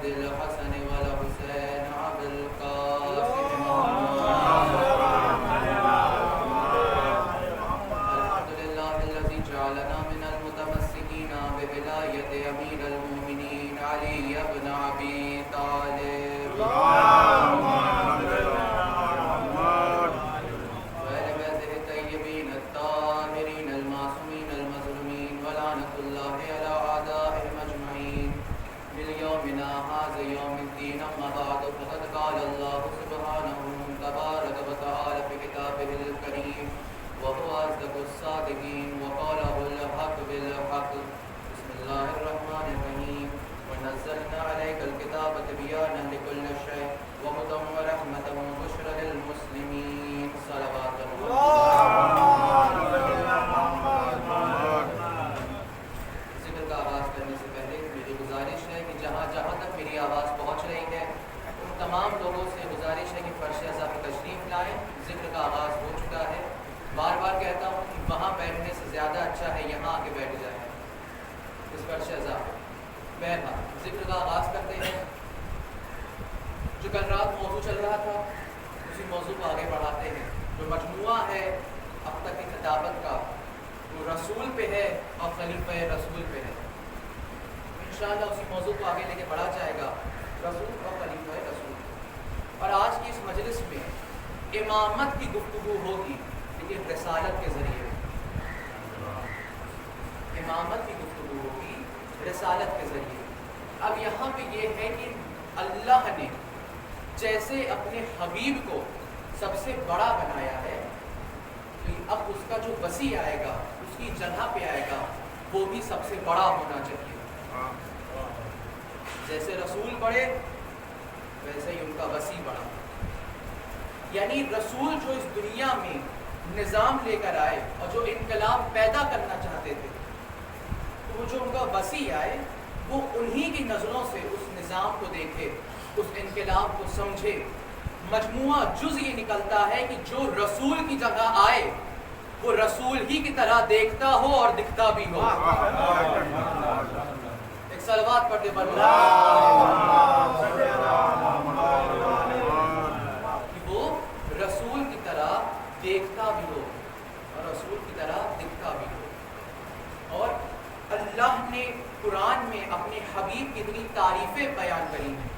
جد الحسن والحسین ابو القاسم الحمد للہ الذی جعلنا من المتمسکین بولایت امیر المؤمنین علی بن ابی طالب تمام لوگوں سے گزارش ہے کہ فرش ازا پہ تشریف لائیں. ذکر کا آغاز ہو چکا ہے. بار بار کہتا ہوں کہ وہاں بیٹھنے سے زیادہ اچھا ہے یہاں آ کے بیٹھ جائیں اس فرش ازا پہ. بہرحال ذکر کا آغاز کرتے ہیں. جو کل رات موضوع چل رہا تھا اسی موضوع کو آگے بڑھاتے ہیں. جو مجموعہ ہے اب تک کی خطابت کا وہ رسول پہ ہے اور خلیفہ رسول پہ ہے. انشاءاللہ اسی موضوع کو آگے لے کے بڑھا جائے گا. رسول اور خلیفہ رسول. اور آج کی اس مجلس میں امامت کی گفتگو ہوگی لیکن رسالت کے ذریعے. امامت کی گفتگو ہوگی رسالت کے ذریعے. اب یہاں پہ یہ ہے کہ اللہ نے جیسے اپنے حبیب کو سب سے بڑا بنایا ہے کہ اب اس کا جو وسیع آئے گا اس کی جگہ پہ آئے گا وہ بھی سب سے بڑا ہونا چاہیے. جیسے رسول بڑے ویسے ہی ان کا وسیع بڑا. یعنی رسول جو اس دنیا میں نظام لے کر آئے اور جو انقلاب پیدا کرنا چاہتے تھے تو وہ جو ان کا وسیع آئے وہ انہی کی نظروں سے اس نظام کو دیکھے اس انقلاب کو سمجھے. مجموعہ جز یہ نکلتا ہے کہ جو رسول کی جگہ آئے وہ رسول ہی کی طرح دیکھتا ہو اور دکھتا بھی ہو. ایک صلوات پڑھ دے کہ وہ رسول کی طرح دیکھتا بھی ہو اور رسول کی طرح دکھتا بھی ہو. اور اللہ نے قرآن میں اپنے حبیب کی اتنی تعریفیں بیان کری ہیں,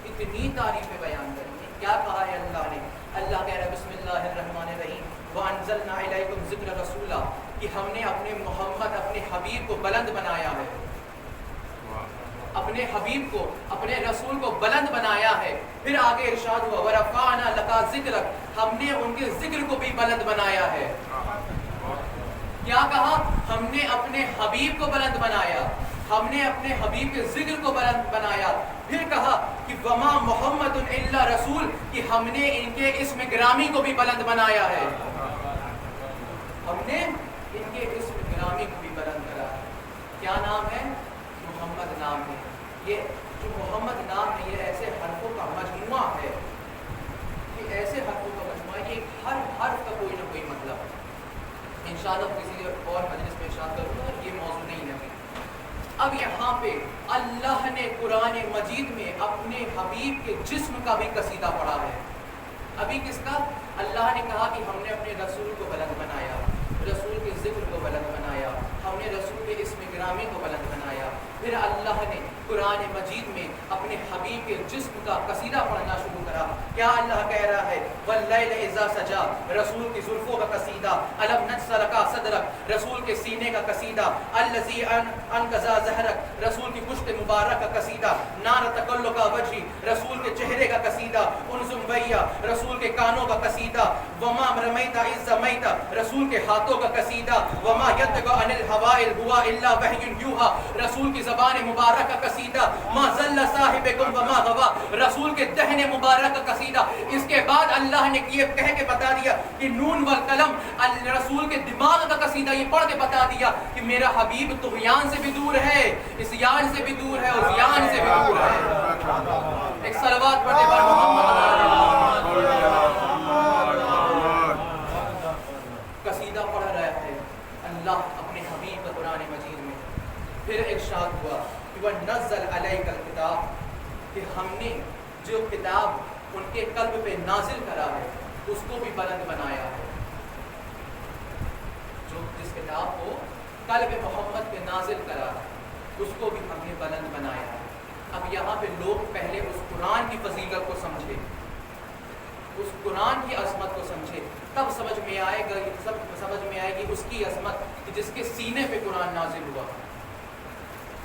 اتنی تعریفیں بیان کری ہیں. کیا کہا ہے اللہ نے؟ اللہ کہہ رہا ہے بسم اللہ الرحمن الرحیم وَأَنزَلْنَا إِلَيْكُمْ ذِكْرَ رَسُولًا کہ ہم نے اپنے محمد اپنے حبیب کو بلند بنایا ہے. اپنے حبیب کو اپنے رسول کو بلند بنایا ہے. پھر آگے ارشاد ہوا وَرَفَعْنَا لَكَ ذِكْرَكَ ہم نے ان کے ذکر کو بھی بلند بنایا ہے. کیا کہا؟ ہم نے اپنے حبیب کو بلند بنایا, ہم نے اپنے حبیب کے ذکر کو بلند بنایا. پھر کہا کہ وما محمد الا رسول کہ ہم نے ان کے اسم گرامی کو بھی بلند بنایا ہے. ہم نے ان کے اسم گرامی کو بھی بلند کرا ہے. کیا نام ہے؟ محمد نام ہے. یہ جو محمد نام ہے یہ ایسے حرفوں کا مجموعہ ہے, یہ ایسے حرفوں کا مجموعہ, یہ ہر حرف کا کوئی نہ کوئی مطلب ہے. انشاءاللہ کسی اور مجلس میں ارشاد کروں گا, یہ موضوع نہیں ہے. اب یہاں پہ اللہ نے قرآن مجید میں اپنے حبیب کے جسم کا بھی قصیدہ پڑھا ہے. ابھی کس کا؟ اللہ نے کہا کہ ہم نے اپنے رسول کو بلند بنایا, رسول کے ذکر کو بلند بنایا, ہم نے رسول کے اسم گرامی کو بلند بنایا. پھر اللہ نے قرآن مجید میں اپنے حبیب کے جسم کا قصیدہ پڑھنا شروع کرا. کیا اللہ کہہ رہا ہے؟ واللیل اذا سجا رسول کی زلفوں کا قصیدہ, الم نشرح لک صدرک رسول کے سینے کا قصیدہ, الذی انقض ظہرک رسول کی پشت مبارک کا قصیدہ, نار تقلق وجہی رسول کے چہرے کا قصیدہ, انزم ویا رسول کے کانوں کا قصیدہ, وما رمیت اذ رمیت رسول کے ہاتھوں کا قصیدہ, وما ینطق عن الہوى ان هو الا وحی یوحی رسول کی زبان مبارک کا قصیدہ, ما ضل صاحبکم وما غوی رسول کے دہن مبارک کا قصیدہ. اس کے بعد اللہ نے یہ کہہ کے بتا دیا کہ نون والقلم رسول کے دماغ کا قصیدہ, یہ پڑھ کے بتا دیا کہ میرا حبیب طغیان سے بھی دور ہے, عصیان سے بھی دور ہے اور زیان سے بھی دور ہے. ایک صلوات پڑھتے بار محمد قصیدہ پڑھ رہا ہے اللہ اپنے حبیب کا قرآن مجید میں. پھر ارشاد ہوا کہ وَنَزَّلْ عَلَيْكَ الْكِتَابَ کہ ہم نے جو کتاب ان کے قلب پہ نازل کرا ہے اس کو بھی بلند بنایا ہے. جو جس کتاب کو قلب محمد پہ نازل کرا ہے اس کو بھی ہم نے بلند بنایا ہے. اب یہاں پہ لوگ پہلے اس قرآن کی فضیلت کو سمجھے, اس قرآن کی عظمت کو سمجھے, تب سمجھ میں آئے گی اس کی عظمت کہ جس کے سینے پہ قرآن نازل ہوا.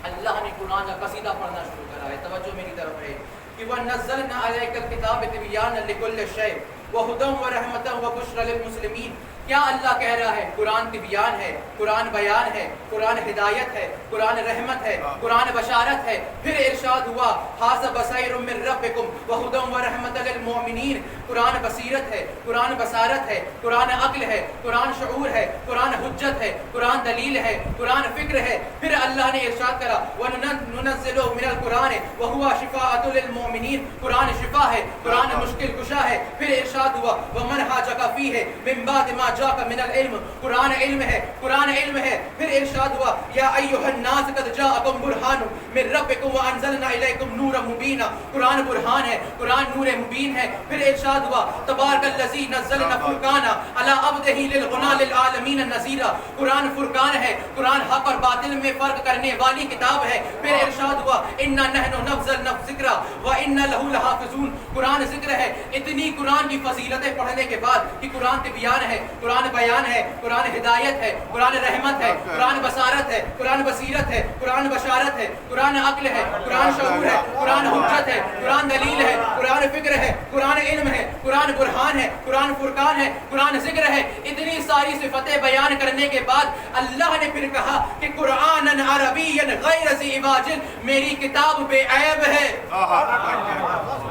اللہ نے قرآن کا قصیدہ پڑھنا شروع کرا ہے. توجہ میری طرف ہے کہ وَنَزَّلْنَا عَلَيْكَ الْكِتَابَ تِبْيَانًا لِكُلِّ شَيْءٍ وَهُدًى وَرَحْمَةً وَبُشْرًى لِلْمُسْلِمِينَ. کیا اللہ کہہ رہا ہے قرآن تبیان ہے, قرآن بیان ہے, قرآن ہدایت ہے, قرآن رحمت ہے, قرآن بشارت ہے. پھر ارشاد ہوا ھذا بصائر من ربکم وہدی ورحمۃ للمؤمنین. قرآن بصیرت ہے, قرآن بصارت ہے, قرآن عقل ہے, قرآن شعور ہے, قرآن حجت ہے, قرآن دلیل ہے, قرآن فکر ہے. پھر اللہ نے ارشاد کرا وَنُنَزِّلُ مِنَ الْقُرْآنِ وَهُوَ شِفَاءٌ لِلْمُؤْمِنِينَ. قرآن شفا ہے, قرآن مشکل کشا ہے. پھر ارشاد ہوا وَمَنْ حَاجَكَ فِيهِ مِنْ بَعْدِ مَا جاءك من العلم. قرآن علم ہے, قرآن علم ہے. پھر ارشاد ہوا یا ایھا الناس قد جاءکم برہان من ربکم وانزلنا الیکم نورا مبینا. قرآن برہان ہے, قرآن نور مبین ہے. پھر ارشاد ہوا تبارک الذی نزل الفرقان علی عبدہ للغنا للعالمین نذیرا. قرآن فرقان ہے, قرآن حق اور باطل میں فرق کرنے والی کتاب ہے. پھر ارشاد ہوا انا نحن نزلنا الذکر وانا لہ لحافظون. قرآن ذکر ہے. اتنی قرآن کی فضیلتیں پڑھنے کے بعد کہ قرآن تبیان ہے, قرآن بیان ہے, قرآن ہدایت ہے, قرآن رحمت ہے, قرآن بصارت ہے, قرآن بصیرت ہے, قرآن بشارت ہے, قرآن عقل ہے, قرآن شعور ہے, قرآن حجت ہے, قرآن دلیل ہے, قرآن فکر ہے, قرآن علم ہے, قرآن برہان ہے, قرآن فرقان ہے, قرآن ذکر ہے. اتنی ساری صفتیں بیان کرنے کے بعد اللہ نے پھر کہا کہ قرآن عربی غیر ذی عوج, میری کتاب بے عیب ہے.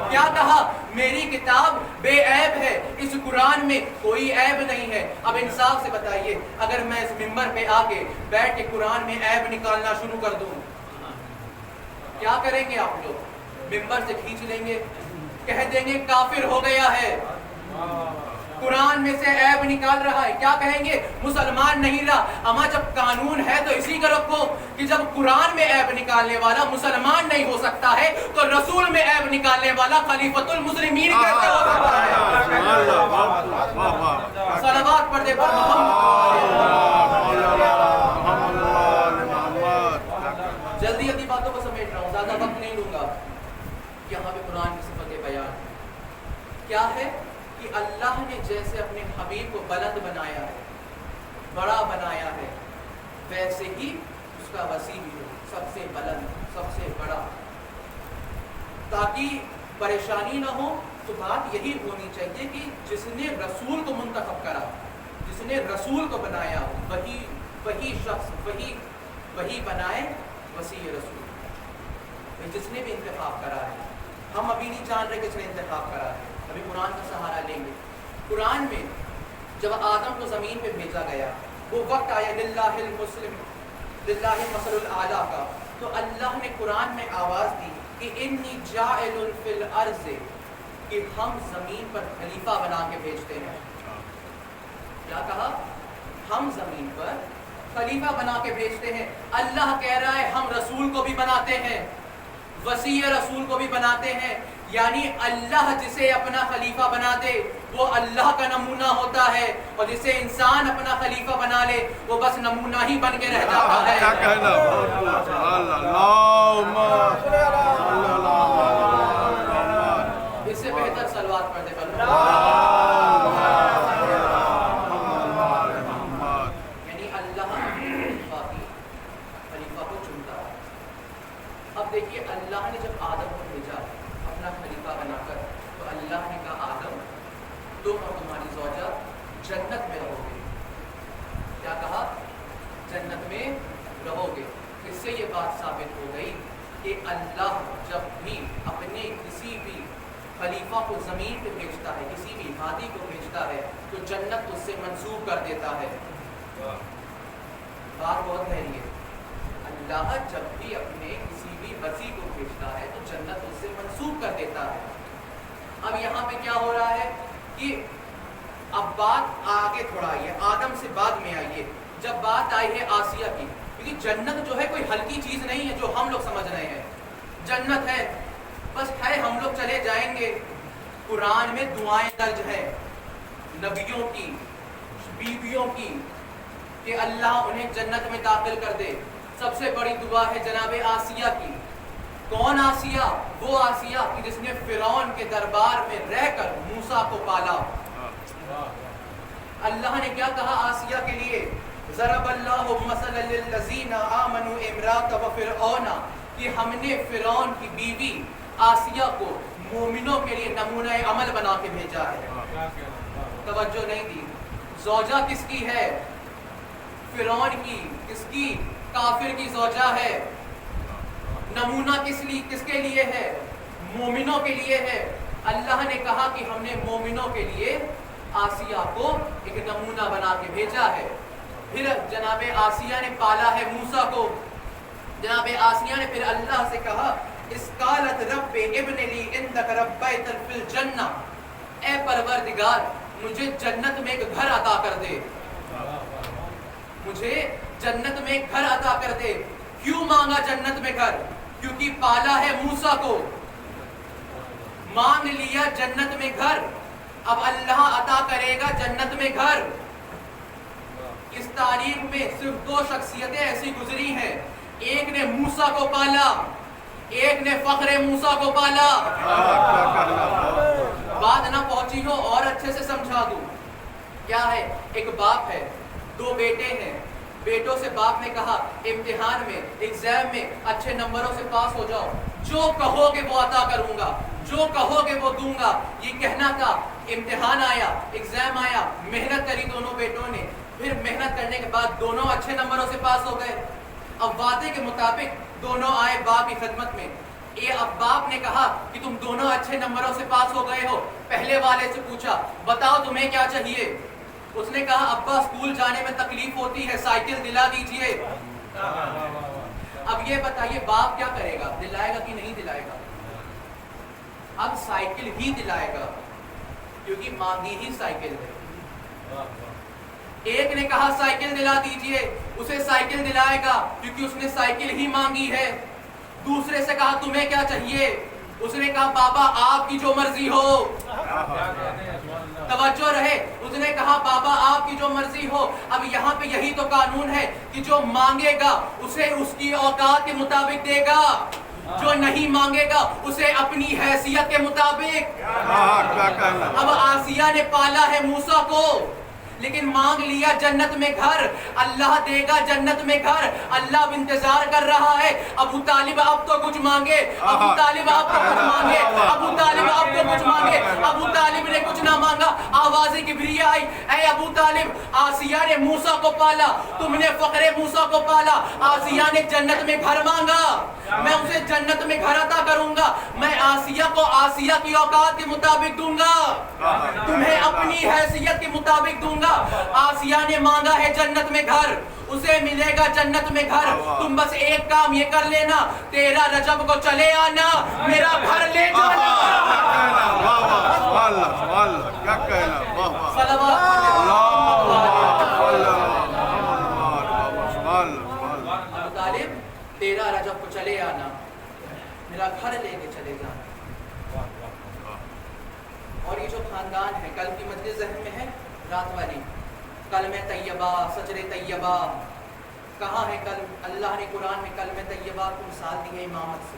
کیا کہا؟ میری کتاب بے عیب ہے. اس قرآن میں کوئی عیب نہیں ہے. اب انصاف سے بتائیے, اگر میں اس ممبر پہ آ کے بیٹھ کے قرآن میں عیب نکالنا شروع کر دوں, کیا کریں گے آپ لوگ؟ ممبر سے کھینچ لیں گے, کہہ دیں گے کافر ہو گیا ہے, قرآن میں سے عیب نکال رہا ہے. کیا کہیں گے؟ مسلمان نہیں رہا. اما جب قانون ہے تو اسی کا رکھو کہ جب قرآن میں عیب نکالنے والا مسلمان نہیں ہو سکتا ہے تو رسول میں عیب نکالنے والا خلیفۃ المسلمین کیسے ہو سکتا ہے؟ صلوات پڑھ دے پر جلدی جلدی باتوں کو سمیٹ رہا ہوں, زیادہ وقت نہیں لوں گا. یہاں پہ قرآن کی صفت بیان کیا ہے کہ اللہ نے جیسے اپنے حبیب کو بلند بنایا ہے, بڑا بنایا ہے, ویسے ہی اس کا وسیع بھی ہو, سب سے بلند, سب سے بڑا, تاکہ پریشانی نہ ہو. تو بات یہی ہونی چاہیے کہ جس نے رسول کو منتخب کرا, جس نے رسول کو بنایا, وہی شخص وہی بنائے وسیع رسول. جس نے بھی انتخاب کرا ہے, ہم ابھی نہیں جان رہے کس نے انتخاب کرا ہے, ابھی قرآن کا سہارا لیں گے. قرآن میں جب آدم کو زمین پہ بھیجا گیا, وہ وقت آیا للہ المثل الاعلیٰ کا, تو اللہ نے قرآن میں آواز دی کہ انی جاعل فی الارض, کہ ہم زمین پر خلیفہ بنا کے بھیجتے ہیں. کیا کہا؟ ہم زمین پر خلیفہ بنا کے بھیجتے ہیں. اللہ کہہ رہا ہے ہم رسول کو بھی بناتے ہیں, وسیع رسول کو بھی بناتے ہیں. یعنی اللہ جسے اپنا خلیفہ بنا دے وہ اللہ کا نمونہ ہوتا ہے, اور جسے انسان اپنا خلیفہ بنا لے وہ بس نمونہ ہی بن کے رہ جاتا ہے. اس سے بہتر صلوات پڑھ دے یعنی اللہ خلیفہ کو چنتا ہے. اب دیکھیے اللہ نے جب آدم کو بھیجا اپنا خلیفہ بنا کر, تو اللہ نے کہا آدم تم اور تمہاری زوجہ جنت میں رہو گے. کیا کہا؟ جنت میں رہو گے. اس سے یہ بات ثابت ہو گئی کہ اللہ جب بھی اپنے کسی بھی خلیفہ کو زمین پہ بھیجتا ہے, کسی بھی ہادی کو بھیجتا ہے, تو جنت اس سے منسوب کر دیتا ہے. بات بہت گہری ہے. اللہ جب بھی اپنے کسی بھی وسیع کو بھیجتا ہے تو جنت اس سے منسوب کر دیتا ہے. اب یہاں پہ کیا ہو رہا ہے کہ اب بات آگے تھوڑا آئی ہے, آدم سے بعد میں آئیے. جب بات آئی ہے آسیہ کی, کیونکہ جنت جو ہے کوئی ہلکی چیز نہیں ہے جو ہم لوگ سمجھ رہے ہیں. جنت ہے بس ہے ہم لوگ چلے جائیں گے. قرآن میں دعائیں درج ہیں نبیوں کی, بیویوں کی, کہ اللہ انہیں جنت میں داخل کر دے. سب سے بڑی دعا ہے جناب آسیہ کی. کون آسیہ؟ وہ آسیہ کہ جس نے فرعون کے دربار میں رہ کر موسیٰ کو پالا. اللہ نے کیا کہا آسیہ کے لیے؟ ضرب اللہ مثلا للذین آمنوا امرأۃ فرعون, کہ ہم نے فرعون کی بیوی آسیہ کو مومنوں کے لیے نمونہ عمل بنا کے بھیجا ہے. توجہ نہیں دی. زوجہ کس کی ہے؟ فرعون کی. کس کی؟ کافر کی زوجہ ہے. نمونہ کس کے لیے ہے؟ مومنوں کے لیے ہے. اللہ نے کہا کہ ہم نے مومنوں کے لیے آسیہ کو ایک نمونہ بنا کے بھیجا ہے. پھر جناب آسیہ نے پالا ہے موسیٰ کو. جناب آسیہ نے پھر اللہ سے کہا اس قالت رب ابن لی عندک بیتا فی الجنہ, اے پروردگار مجھے جنت میں ایک گھر عطا کر دے. مجھے جنت میں ایک گھر عطا کر دے. کیوں مانگا جنت میں گھر؟ کیونکہ پالا ہے موسیٰ کو. مانگ لیا جنت میں گھر, اب اللہ عطا کرے گا جنت میں گھر. اس تاریخ میں صرف 2 شخصیتیں ایسی گزری ہیں, ایک نے موسیٰ کو پالا, ایک نے فخر موسیٰ کو پالا. بات نہ پہنچی ہو اور اچھے سے سمجھا دوں. کیا ہے؟ ایک باپ ہے, 2 بیٹے ہیں. بیٹوں سے باپ نے کہا امتحان میں, ایگزام میں اچھے نمبروں سے پاس ہو جاؤ, جو کہو گے وہ عطا کروں گا, جو کہو گے وہ دوں گا. یہ کہنا تھا. امتحان آیا, ایگزام آیا, محنت کری دونوں بیٹوں نے. پھر محنت کرنے کے بعد دونوں اچھے نمبروں سے پاس ہو گئے. اب وعدے کے مطابق دونوں آئے باپ کی خدمت میں. اب باپ نے کہا کہ تم دونوں اچھے نمبروں سے پاس ہو گئے ہو. پہلے والے سے پوچھا بتاؤ تمہیں کیا چاہیے؟ اس نے کہا ابا اسکول جانے میں تکلیف ہوتی ہے, سائیکل دلا دیجئے. اب یہ بتائیے باپ کیا کرے گا؟ دلائے گا کہ نہیں دلائے گا؟ اب سائیکل ہی دلائے گا کیونکہ مانگی ہی سائیکل ہے. ایک نے کہا سائیکل دلا دیجئے, اسے سائیکل دلائے گا کیونکہ اس نے سائیکل ہی مانگی ہے. دوسرے سے کہا تمہیں کیا چاہیے؟ اس نے کہا بابا آپ کی جو مرضی ہو. توجہ رہے. اس نے کہا بابا آپ کی جو مرضی ہو. اب یہاں پہ یہی تو قانون ہے کہ جو مانگے گا اسے اس کی اوقات کے مطابق دے گا, جو نہیں مانگے گا اسے اپنی حیثیت کے مطابق. اب آسیہ نے پالا ہے موسیٰ کو, لیکن مانگ لیا جنت میں گھر. اللہ دے گا جنت میں گھر. اللہ اب انتظار کر رہا ہے ابو طالب اب تو کچھ مانگے, ابو طالب اب تو کچھ مانگے, ابو طالب اب تو کچھ مانگے. ابو طالب نے کچھ نہ مانگا. آواز کبریہ آئی, اے ابو طالب آسیہ نے موسیٰ کو پالا, تم نے فخر موسیٰ کو پالا. آسیہ نے جنت میں گھر مانگا, میں اسے جنت میں گھر عطا کروں گا. میں آسیہ کو آسیہ کی اوقات کے مطابق دوں گا, تمہیں اپنی حیثیت کے مطابق دوں گا. آسیہ نے مانگا ہے جنت میں گھر, اسے ملے گا جنت میں گھر. تم بس ایک کام یہ کر لینا, 13 رجب کو چلے آنا, میرا گھر لے جانا. ابو طالب 13 رجب کو چلے آنا, میرا گھر لے کے چلے جانا. اور یہ جو خاندان ہے, کل کی مجلس ذہن میں ہے رات والی, کلمہ طیبہ, سجر طیبہ کہاں ہے؟ کل اللہ نے قرآن میں کلمہ طیبہ کو مثال دی ہے امامت سے.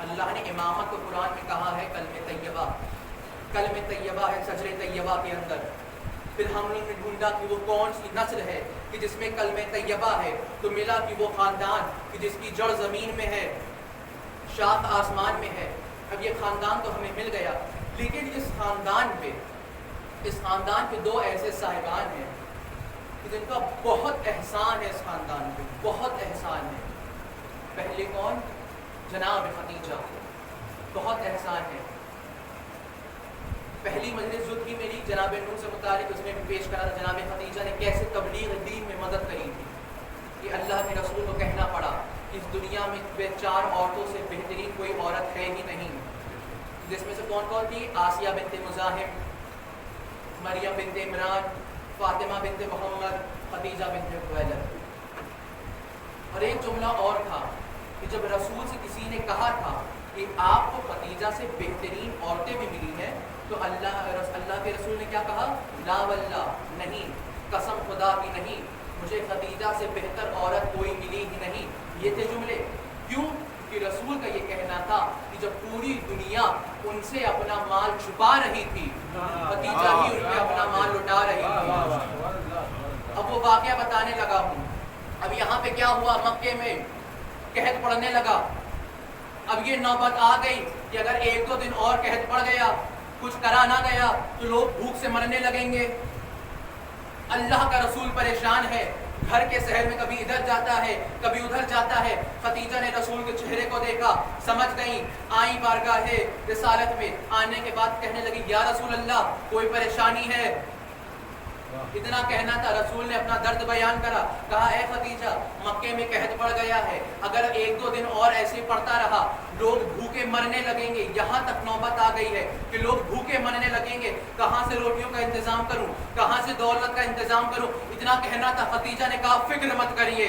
اللہ نے امامت کو قرآن میں کہا ہے کلمہ طیبہ. کلمہ طیبہ ہے سجر طیبہ کے اندر. پھر ہم لوگ نے ڈھونڈا کہ وہ کون سی نسل ہے کہ جس میں کلمہ طیبہ ہے, تو ملا کہ وہ خاندان کہ جس کی جڑ زمین میں ہے, شاخ آسمان میں ہے. اب یہ خاندان تو ہمیں مل گیا, لیکن اس خاندان پہ 2 ایسے صاحبان ہیں کہ جن کا بہت احسان ہے. اس خاندان پہ بہت احسان ہے. پہلے کون؟ جناب خدیجہ, بہت احسان ہے. پہلی مجلس جو تھی میری جناب نور سے متعلق, اس میں بھی پیش کرا تھا جناب خدیجہ نے کیسے تبلیغ دین میں مدد کری تھی. کہ اللہ کے رسول کو کہنا پڑا کہ اس دنیا میں 4 عورتوں سے بہترین کوئی عورت ہے ہی نہیں, جس میں سے کون کون تھی؟ آسیہ بنت مزاحم, مریم بنت عمران, فاطمہ بنت محمد, خدیجہ بنت خویلد. اور ایک جملہ اور تھا کہ جب رسول سے کسی نے کہا تھا کہ آپ کو خدیجہ اللہ کے رسول نے کیا کہا؟ لا واللہ، نہیں، قسم خدا کی نہیں، مجھے خدیجہ سے بہتر عورت کوئی ملی ہی نہیں. یہ تھے جملے. کیوں؟ کہ رسول کا یہ کہنا تھا کہ جب پوری دنیا ان سے اپنا مال چھپا رہی تھی، خدیجہ ہی ان پہ اپنا مال لٹا رہی تھی. اب وہ واقعہ بتانے لگا ہوں. اب یہاں پہ کیا ہوا؟ مکے میں قحط پڑنے لگا. اب یہ نوبت آ گئی کہ اگر 1-2 دن اور قحط پڑ گیا، کچھ کرا نہ گیا تو لوگ بھوک سے مرنے لگیں گے. اللہ کا رسول پریشان ہے، گھر کے شہر میں کبھی ادھر جاتا ہے کبھی ادھر جاتا ہے. خدیجہ نے رسول کے چہرے کو دیکھا، سمجھ گئی، آئی بارگاہ رسالت میں. آنے کے بعد کہنے لگی یا رسول اللہ کوئی پریشانی ہے؟ اتنا کہنا تھا. رسول نے اپنا درد بیان کرا. کہا اے خدیجہ مکے میں قحط پڑ گیا ہے، اگر 1-2 دن اور ایسے پڑتا رہا لوگ بھوکے مرنے لگیں گے. یہاں تک نوبت آ گئی ہے کہ لوگ بھوکے مرنے لگیں گے. کہاں سے روٹیوں کا انتظام کروں، کہاں سے دولت کا انتظام کروں؟ اتنا کہنا تھا. خدیجہ نے کہا فکر مت کریے.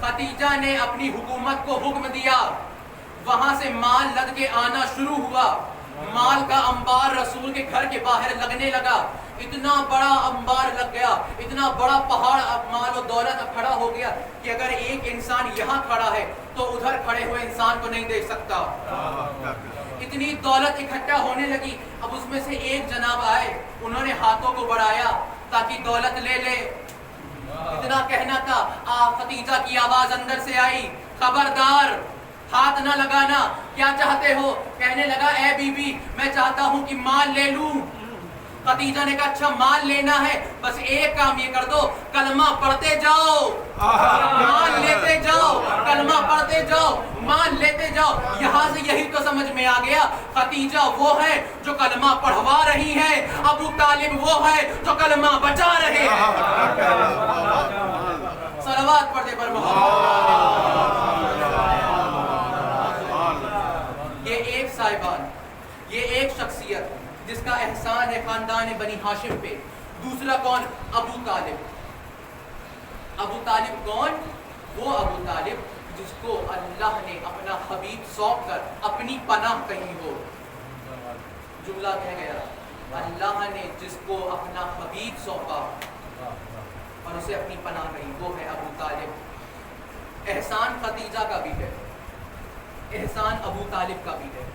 خدیجہ نے اپنی حکومت کو حکم دیا. وہاں سے مال لد کے آنا شروع ہوا. مال کا انبار رسول کے گھر کے باہر لگنے لگا. اتنا بڑا انبار لگ گیا، اتنا بڑا پہاڑ مال و دولت کھڑا ہو گیا کہ اگر ایک انسان یہاں کھڑا ہے تو ادھر کھڑے ہوئے انسان کو نہیں دیکھ سکتا. اتنی دولت اکٹھا ہونے لگی. اب اس میں سے ایک جناب آئے، انہوں نے ہاتھوں کو بڑھایا تاکہ دولت لے لے. اتنا کہنا تھا. خدیجہ کی آواز اندر سے آئی، خبردار ہاتھ نہ لگانا. کیا چاہتے ہو؟ کہنے لگا اے بی بی میں چاہتا ہوں کہ مال لے لوں. خدیجہ نے کہا اچھا مال لینا ہے، بس ایک کام یہ کر دو، کلمہ پڑھتے جاؤ، مال لیتے جاؤ، کلمہ پڑھتے جاؤ، مال لیتے جاؤ. یہاں سے یہی تو سمجھ میں آ گیا خدیجہ وہ ہے جو کلمہ پڑھوا رہی ہے، ابو طالب وہ ہے جو کلمہ بچا رہے ہیں. صلوات پڑھتے پر یہ ایک صاحبان، یہ ایک شخصیت جس کا احسان ہے خاندان بنی ہاشم پہ. دوسرا کون؟ ابو طالب. ابو طالب کون؟ وہ ابو طالب جس کو اللہ نے اپنا حبیب سونپ کر اپنی پناہ کہی ہو. جملہ کہہ گیا، اللہ نے جس کو اپنا حبیب سونپا اور اسے اپنی پناہ کہی، وہ ہے ابو طالب. احسان خدیجہ کا بھی ہے، احسان ابو طالب کا بھی ہے.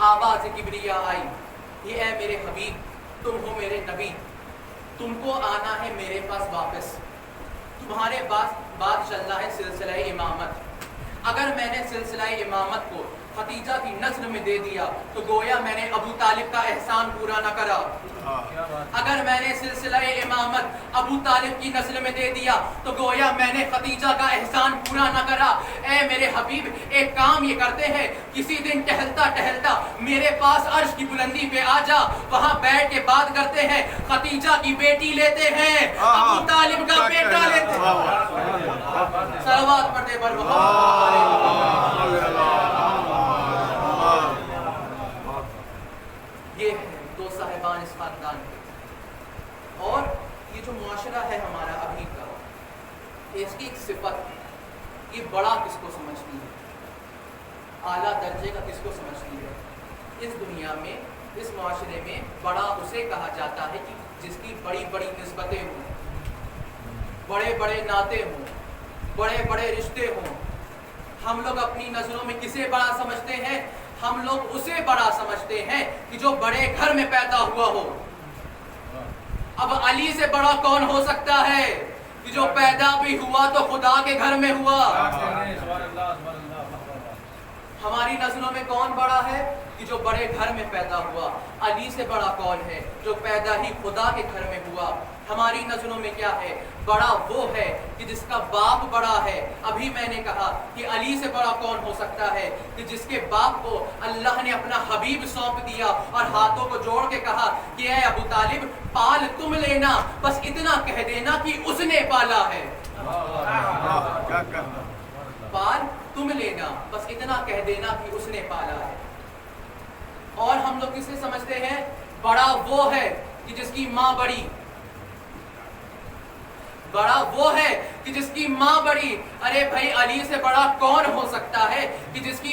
آواز کبریا آئی، یہ اے میرے حبیب تم ہو میرے نبی، تم کو آنا ہے میرے پاس واپس. تمہارے پاس بات چل رہا ہے سلسلہ امامت. اگر میں نے سلسلہ امامت کو خدیجہ کی نسل میں دے دیا تو گویا میں نے ابو طالب کا احسان پورا نہ کرا. اگر میں نے سلسلہ امامت ابو طالب کی نسل میں دے دیا تو گویا میں نے خدیجہ کا احسان پورا نہ کرا. اے میرے حبیب ایک کام یہ کرتے ہیں، کسی دن ٹہلتا ٹہلتا میرے پاس عرش کی بلندی پہ آ جا، وہاں بیٹھ کے بات کرتے ہیں. خدیجہ کی بیٹی لیتے ہیں، ابو طالب کا بیٹا لیتے ہیں. صلوات پڑھتے پر یہ دو صاحبان اس خاندان کے. اور یہ جو معاشرہ ہے ہمارا ابھی کا، اس کی ایک صفت، یہ بڑا کس کو سمجھتی ہے، اعلیٰ درجے کا کس کو سمجھتی ہے. اس دنیا میں، اس معاشرے میں بڑا اسے کہا جاتا ہے کہ جس کی بڑی بڑی نسبتیں ہوں، بڑے بڑے ناطے ہوں، بڑے بڑے رشتے ہوں. ہم لوگ اپنی نظروں میں کسے بڑا سمجھتے ہیں؟ ہم لوگ اسے بڑا سمجھتے ہیں کہ جو بڑے گھر میں پیدا ہوا ہو. اب علی سے بڑا کون ہو سکتا ہے کہ جو پیدا بھی ہوا تو خدا کے گھر میں ہوا. ہماری نظروں میں کون بڑا ہے کہ جو بڑے گھر میں پیدا ہوا. علی سے بڑا کون ہے جو پیدا ہی خدا کے گھر میں ہوا. ہماری نظروں میں کیا ہے؟ بڑا وہ ہے کہ جس کا باپ بڑا ہے. ابھی میں نے کہا کہ علی سے بڑا کون ہو سکتا ہے کہ جس کے باپ کو اللہ نے اپنا حبیب سونپ دیا اور ہاتھوں کو جوڑ کے کہا کہ اے ابو طالب پال تم لینا، بس اتنا کہہ دینا کہ اس نے پالا ہے. پال تم لینا، بس اتنا کہہ دینا کہ اس نے پالا ہے. اور ہم لوگ کسے سمجھتے ہیں؟ بڑا وہ ہے کہ جس کی ماں بڑی. بڑا وہ ہے کہ جس کی ماں بڑی. ارے بھائی علی سے بڑا کون ہو سکتا ہے کہ جس کی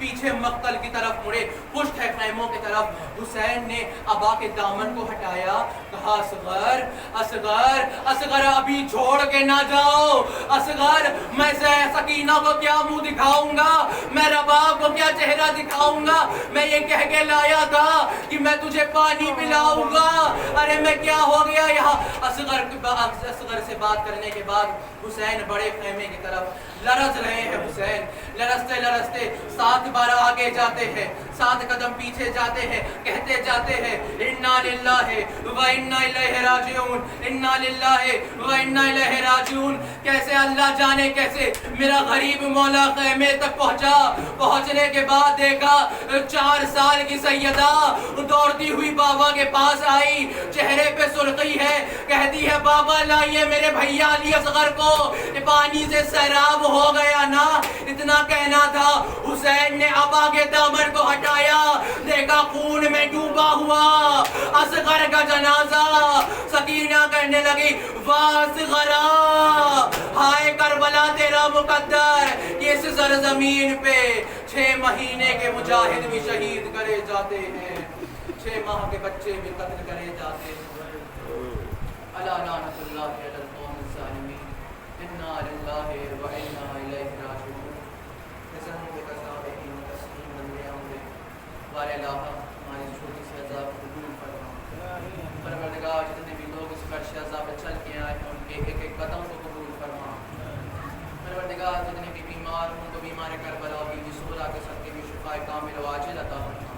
پیچھے مقتل کی طرف مڑے، پشت ہے خیموں کی طرف۔ حسین نے ابا کے دامن کو ہٹایا، کہا اصغر اصغر اصغر ابھی چھوڑ کے نہ جاؤ، اصغر میں سکینہ کو کیا منہ دکھاؤں گا، میں رباب کو کیا چہرہ دکھاؤں گا، میں یہ کہہ کے لایا تھا کہ میں تجھے پانی پلاؤں گا، ارے میں کیا ہو گیا یہاں۔ اصغر سے بات کرنے کے بعد حسین بڑے خیمے کی طرف لرز رہے ہیں۔ حسین لرزتے لرزتے 7 بار آگے جاتے ہیں، 7 قدم پیچھے جاتے ہیں، کہتے جاتے ہیں انا للہ و انا الیہ راجعون، انا للہ و انا الیہ راجعون۔ کیسے اللہ جانے کیسے میرا غریب مولا خیمے تک پہنچا۔ پہنچنے کے بعد دیکھا 4 سال کی سیدہ دوڑتی ہوئی بابا کے پاس آئی، چہرے پہ سرخی ہے، کہتی ہے بابا لائیے میرے بھیا علی اصغر کو، پانی سے سیراب ہو گیا نا۔ اتنا کہنا تھا، حسین نے ابا کے دامن کو ہٹایا، دیکھا خون میں ڈوبا ہوا اصغر کا جنازہ۔ سکینہ کہنے لگی واہ اصغرا، ہائے کربلا تیرا مقدر کہ اس سرزمین پہ 6 مہینے کے مجاہد بھی شہید کرے جاتے ہیں، 6 ماہ کے بچے بھی قتل کرے جاتے ہیں۔ الا لعنۃ اللہ علی القوم الظالمین، انا للہ و انا الیہ راجعون۔ ہمارے اللہ ہماری چھوٹی سی عذاب قبول فرما، پروردگار جتنے بھی لوگ اس فرش عذاب پہ چل کے آئے ہیں ان کے ایک ایک قدم کو قبول فرما، پروردگار جتنے بھی بیمار ہوں ان کو بیمار کربلا بھی بسورہ کے صدقے بھی شفا کامل و عاجل عطا فرما،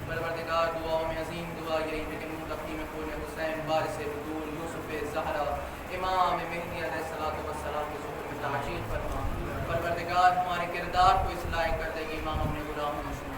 پروردگار دعاؤں میں عظیم دعا یہی ہے کہ منتقی میں پورے حسین وارث بطول یوسف زہرا امام مہدی علیہ الصلوۃ والسلام کے ظہور میں تعجیل فرما، پروردگار ہمارے کردار کو اصلاح کر دے گی امام اپنے غلام مشہور